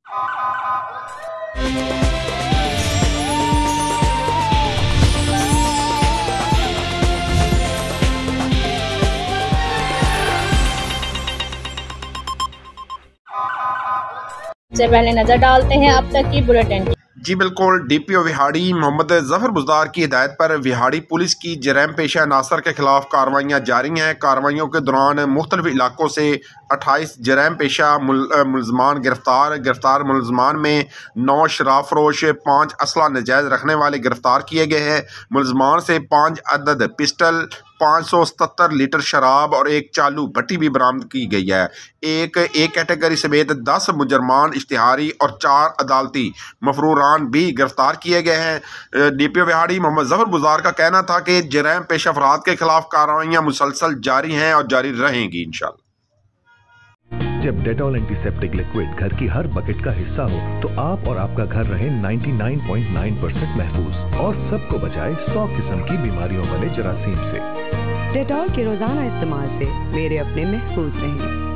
سے پہلے نظر ڈالتے ہیں اب تک کی بلیٹن۔ جی بالکل، ڈی پی او وہاڑی محمد ظفر بزدار کی ہدایت پر وہاڑی پولیس کی جرائم پیشہ عناصر کے خلاف کارروائیاں جاری ہیں۔ کارروائیوں کے دوران مختلف علاقوں سے 28 جرائم پیشہ ملزمان گرفتار ملزمان میں 9 شراب فروش، 5 اسلحہ ناجائز رکھنے والے گرفتار کیے گئے ہیں۔ ملزمان سے 5 عدد پسٹل، 577 لیٹر شراب اور ایک چالو بھٹی بھی برآمد کی گئی ہے۔ ایک کیٹیگری سمیت 10 مجرمان اشتہاری اور 4 عدالتی مفروران بھی گرفتار کیے گئے ہیں۔ ڈی پی او وہاڑی محمد ظفر بزدار کا کہنا تھا کہ جرائم پیشہ افراد کے خلاف کارروائیاں مسلسل جاری ہیں اور جاری رہیں گی انشاءاللہ۔ جب ڈیٹول اینٹی سیپٹک لیکوئڈ گھر کی ہر بکٹ کا حصہ ہو تو آپ اور آپ کا گھر رہے 99.9% محفوظ اور سب کو بچائے 100 قسم کی بیماریوں والے جراثیم سے۔ ڈیٹول کے روزانہ استعمال سے میرے اپنے محفوظ رہیں۔